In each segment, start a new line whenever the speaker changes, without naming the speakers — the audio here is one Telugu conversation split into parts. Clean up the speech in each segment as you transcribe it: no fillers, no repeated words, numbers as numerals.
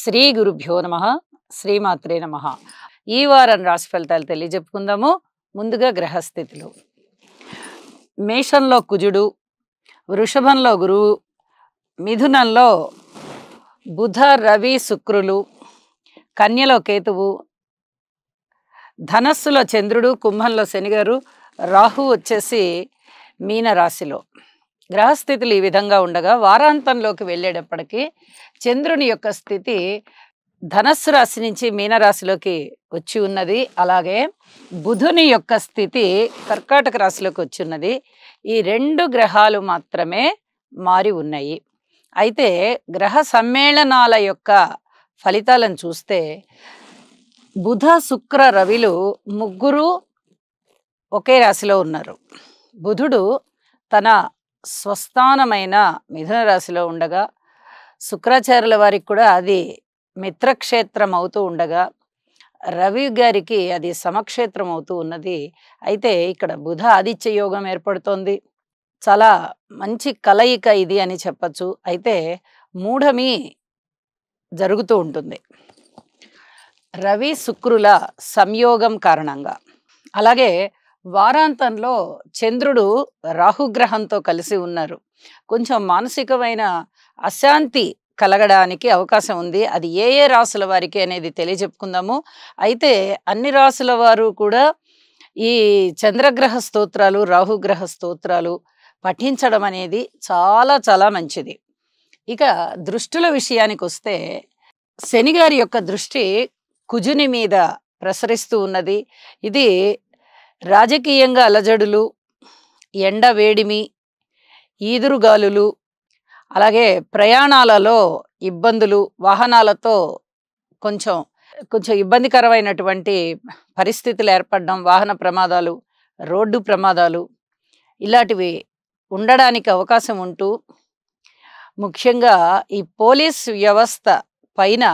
శ్రీ గురుభ్యో నమః. శ్రీమాత్రే నమః. ఈ వారం రాశి ఫలితాలు తెలియజెప్పుకుందాము. ముందుగా గ్రహస్థితులు. మేషంలో కుజుడు, వృషభంలో గురువు, మిథునంలో బుధ రవి శుక్రులు, కన్యలో కేతువు, ధనస్సులో చంద్రుడు, కుంభంలో శనిగారు, రాహు వచ్చేసి మీన రాశిలో. గ్రహస్థితులు ఈ విధంగా ఉండగా వారాంతంలోకి వెళ్ళేటప్పటికీ చంద్రుని యొక్క స్థితి ధనస్సు రాశి నుంచి మీనరాశిలోకి వచ్చి ఉన్నది. అలాగే బుధుని యొక్క స్థితి కర్కాటక రాశిలోకి వచ్చి ఉన్నది. ఈ రెండు గ్రహాలు మాత్రమే మారి ఉన్నాయి. అయితే గ్రహ సమ్మేళనాల యొక్క ఫలితాలను చూస్తే బుధ శుక్ర రవిలు ముగ్గురు ఒకే రాశిలో ఉన్నారు. బుధుడు తన స్వస్థానమైన మిథున రాశిలో ఉండగా, శుక్రాచార్యుల వారికి కూడా అది మిత్రక్షేత్రం అవుతూ ఉండగా, రవి గారికి అది సమక్షేత్రం అవుతూ ఉన్నది. అయితే ఇక్కడ బుధ ఆదిత్య యోగం ఏర్పడుతోంది. చాలా మంచి కలయిక ఇది అని చెప్పచ్చు. అయితే మూఢమి జరుగుతూ ఉంటుంది రవి శుక్రుల సంయోగం కారణంగా. అలాగే వారాంతంలో చంద్రుడు రాహుగ్రహంతో కలిసి ఉన్నారు. కొంచెం మానసికమైన అశాంతి కలగడానికి అవకాశం ఉంది. అది ఏ ఏ రాసుల వారికి అనేది తెలియజెప్పుకుందాము. అయితే అన్ని రాసుల వారు కూడా ఈ చంద్రగ్రహ స్తోత్రాలు, రాహుగ్రహ స్తోత్రాలు పఠించడం అనేది చాలా చాలా మంచిది. ఇక దృష్టుల విషయానికి వస్తే శనిగారి యొక్క దృష్టి కుజుని మీద ప్రసరిస్తూ ఉన్నది. ఇది రాజకీయంగా అలజడులు, ఎండ వేడిమి, ఈదురుగాలులు, అలాగే ప్రయాణాలలో ఇబ్బందులు, వాహనాలతో కొంచెం ఇబ్బందికరమైనటువంటి పరిస్థితులు ఏర్పడడం, వాహన ప్రమాదాలు, రోడ్డు ప్రమాదాలు ఇలాంటివి ఉండడానికి అవకాశం ఉంటూ, ముఖ్యంగా ఈ పోలీస్ వ్యవస్థ పైన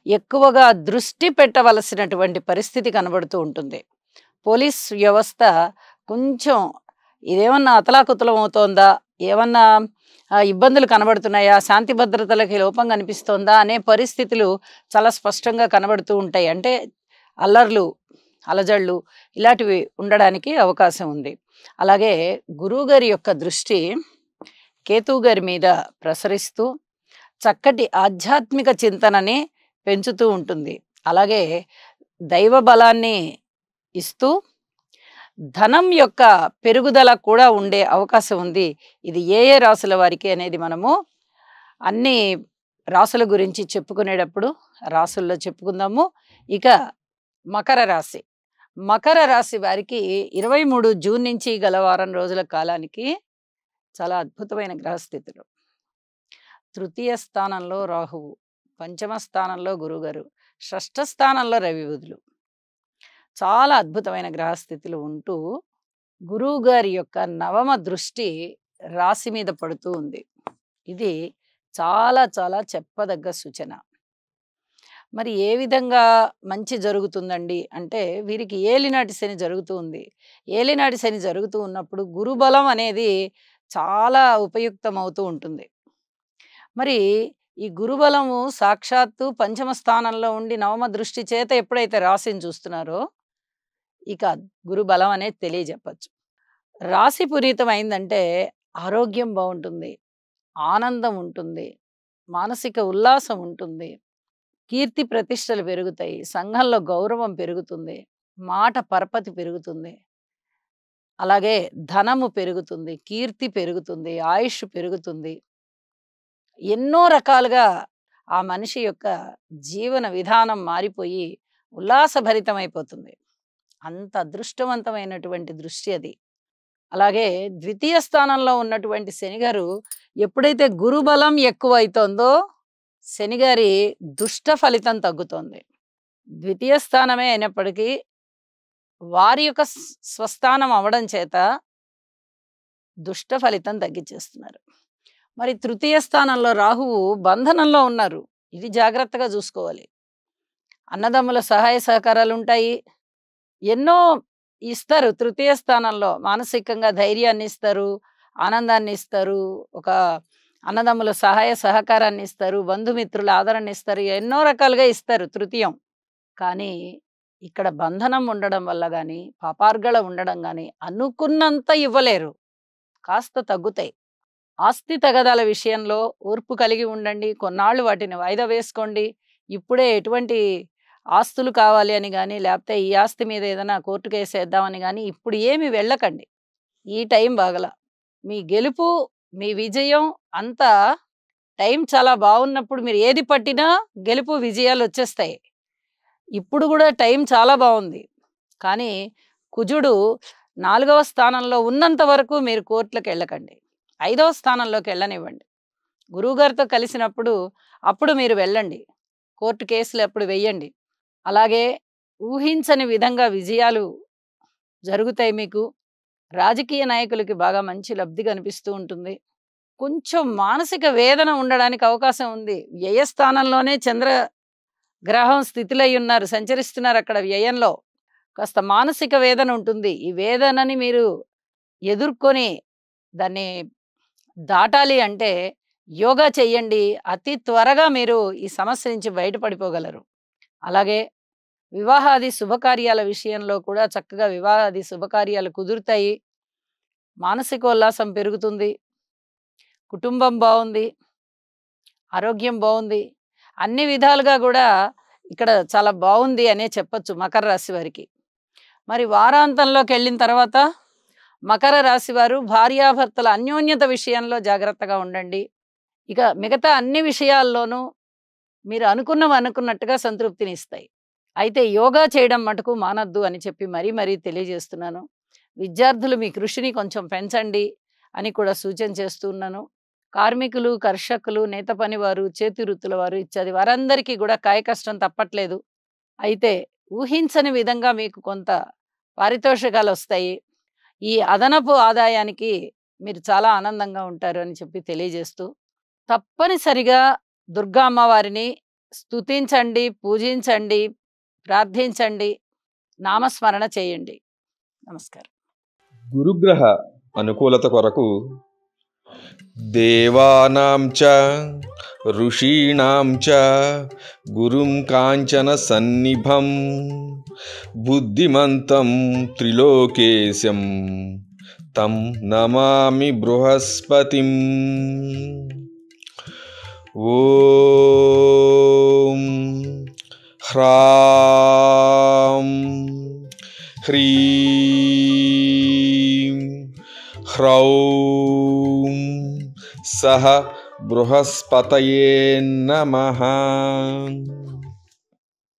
ఎక్కువగా దృష్టి పెట్టవలసినటువంటి పరిస్థితి కనబడుతూ ఉంటుంది. పోలీస్ వ్యవస్థ కొంచెం ఇదేమన్నా అతలాకుతలం అవుతోందా, ఏమన్నా ఇబ్బందులు కనబడుతున్నాయా, శాంతి భద్రతలకి లోపం కనిపిస్తోందా అనే పరిస్థితులు చాలా స్పష్టంగా కనబడుతూ ఉంటాయి. అంటే అల్లర్లు, అలజళ్ళు ఇలాంటివి ఉండడానికి అవకాశం ఉంది. అలాగే గురువుగారి యొక్క దృష్టి కేతువు గారి మీద ప్రసరిస్తూ చక్కటి ఆధ్యాత్మిక చింతనని పెంచుతూ ఉంటుంది. అలాగే దైవ బలాన్ని ఇస్తూ ధనం యొక్క పెరుగుదల కూడా ఉండే అవకాశం ఉంది. ఇది ఏ ఏ రాసుల వారికి అనేది మనము అన్ని రాసుల గురించి చెప్పుకునేటప్పుడు రాసుల్లో చెప్పుకుందాము. ఇక మకర రాశి. మకర రాశి వారికి 23 జూన్ నుంచి గల వారం రోజుల కాలానికి చాలా అద్భుతమైన గ్రహస్థితులు. తృతీయ స్థానంలో రాహువు, పంచమ స్థానంలో గురుగారు, షష్ఠ స్థానంలో రవి బుధులు. చాలా అద్భుతమైన గ్రహస్థితులు ఉంటూ గురువు గారి యొక్క నవమ దృష్టి రాశి మీద పడుతూ ఉంది. ఇది చాలా చాలా చెప్పదగ్గ సూచన. మరి ఏ విధంగా మంచి జరుగుతుందండి అంటే, వీరికి ఏలినాటి శని జరుగుతూ ఉంది. ఏలినాటి శని జరుగుతూ ఉన్నప్పుడు గురుబలం అనేది చాలా ఉపయుక్తం అవుతూ ఉంటుంది. మరి ఈ గురుబలము సాక్షాత్తు పంచమ స్థానంలో ఉండి నవమ దృష్టి చేత ఎప్పుడైతే రాశిని చూస్తున్నారో, ఇక గురుబలం అనేది తెలియజెప్పచ్చు. రాశి పునీతం అయిందంటే ఆరోగ్యం బాగుంటుంది, ఆనందం ఉంటుంది, మానసిక ఉల్లాసం ఉంటుంది, కీర్తి ప్రతిష్టలు పెరుగుతాయి, సంఘంలో గౌరవం పెరుగుతుంది, మాట పరపతి పెరుగుతుంది, అలాగే ధనము పెరుగుతుంది, కీర్తి పెరుగుతుంది, ఆయుష్ పెరుగుతుంది. ఎన్నో రకాలుగా ఆ మనిషి యొక్క జీవన విధానం మారిపోయి ఉల్లాసభరితమైపోతుంది. అంత అదృష్టవంతమైనటువంటి దృష్టి అది. అలాగే ద్వితీయ స్థానంలో ఉన్నటువంటి శనిగారు ఎప్పుడైతే గురుబలం ఎక్కువ అవుతోందో శనిగారి దుష్ట ఫలితం తగ్గుతోంది. ద్వితీయ స్థానమే అయినప్పటికీ వారి యొక్క స్వస్థానం అవడం చేత దుష్ట ఫలితం తగ్గించేస్తున్నారు. మరి తృతీయ స్థానంలో రాహువు బంధనంలో ఉన్నారు. ఇది జాగ్రత్తగా చూసుకోవాలి. అన్నదమ్ముల సహాయ సహకారాలు ఉంటాయి, ఎన్నో ఇస్తారు. తృతీయ స్థానంలో మానసికంగా ధైర్యాన్ని ఇస్తారు, ఆనందాన్ని ఇస్తారు, ఒక అన్నదమ్ముల సహాయ సహకారాన్ని ఇస్తారు, బంధుమిత్రుల ఆదరణ ఇస్తారు, ఎన్నో రకాలుగా ఇస్తారు తృతీయం. కానీ ఇక్కడ బంధనం ఉండడం వల్ల గాని, పాపార్గళ ఉండడం గాని అనుకున్నంత ఇవ్వలేరు. కాస్త తగ్గుతాయి. ఆస్తి తగాదాల విషయంలో ఓర్పు కలిగి ఉండండి. కొన్నాళ్ళు వాటిని వాయిదా వేసుకోండి. ఇప్పుడే ఎటువంటి ఆస్తులు కావాలి అని గాని, లేకపోతే ఈ ఆస్తి మీద ఏదైనా కోర్టు కేసేద్దామని గాని ఇప్పుడు ఏమి వెళ్ళకండి. ఈ టైం బాగల. మీ గెలుపు, మీ విజయం అంతా టైం చాలా బాగున్నప్పుడు మీరు ఏది పట్టినా గెలుపు, విజయాలొచ్చేస్తాయి. ఇప్పుడు గూడా టైం చాలా బావుంది. కానీ కుజుడు 4వ స్థానంలో ఉన్నంత వరకు మీరు కోర్టులకెళ్ళకండి. 5వ స్థానంలోకెళ్ళనివ్వండి. గురువుగారితో కలిసినప్పుడు అప్పుడు మీరు వెళ్ళండి. కోర్టు కేసులు అప్పుడు వెయ్యండి. అలాగే ఊహించని విధంగా విజయాలు జరుగుతాయి మీకు. రాజకీయ నాయకులకి బాగా మంచి లబ్ధి కనిపిస్తూ ఉంటుంది. కొంచెం మానసిక వేదన ఉండడానికి అవకాశం ఉంది. వ్యయస్థానంలోనే గ్రహం స్థితిలై ఉన్నారు, సంచరిస్తున్నారు అక్కడ వ్యయంలో. కాస్త మానసిక వేదన ఉంటుంది. ఈ వేదనని మీరు ఎదుర్కొని దాన్ని దాటాలి అంటే యోగా చెయ్యండి. అతి త్వరగా మీరు ఈ సమస్య నుంచి బయటపడిపోగలరు. అలాగే వివాహాది శుభకార్యాల విషయంలో కూడా చక్కగా వివాహాది శుభకార్యాలు కుదురుతాయి. మానసికోల్లాసం పెరుగుతుంది. కుటుంబం బావుంది. ఆరోగ్యం బావుంది. అన్ని విధాలుగా గూడా ఇక్కడ చాలా బావుంది అనే చెప్పొచ్చు మకర రాశి వారికి. మరి వారాంతంలోకెళ్ళిన తర్వాత మకర రాశి వారు భార్యాభర్తల అన్యోన్యత విషయంలో జాగ్రత్తగా ఉండండి. ఇక మిగతా అన్ని విషయాల్లోనూ మీరు అనుకున్నట్టుగా సంతృప్తినిస్తాయి. అయితే యోగా చేయడం మటుకు మానొద్దు అని చెప్పి మరీ తెలియజేస్తున్నాను. విద్యార్థులు మీ కృషిని కొంచెం పెంచండి అని కూడా సూచన చేస్తూ ఉన్నాను. కార్మికులు, కర్షకులు, నేత పనివారు, చేతి వృత్తుల వారు ఇత్యాది వారందరికీ కూడా కాయ కష్టం తప్పట్లేదు. అయితే ఊహించని విధంగా మీకు కొంత పారితోషికాలొస్తాయి. ఈ అదనపు ఆదాయానికి మీరు చాలా ఆనందంగా ఉంటారు అని చెప్పి తెలియజేస్తూ, తప్పనిసరిగా దుర్గా అమ్మవారిని స్తుతించండి, పూజించండి, ప్రార్థించండి, నామస్మరణ చేయండి. నమస్కారం.
గురుగ్రహ అనుకూలత కొరకు దేవానాం చ ఋషీణాం చ గురుం కాంచన సన్నిభం బుద్ధిమంతం త్రిలోకేశం తం నమామి బృహస్పతిం. ఓం హ్రాం హ్రీం హ్రౌం సహ బృహస్పతయే నమః.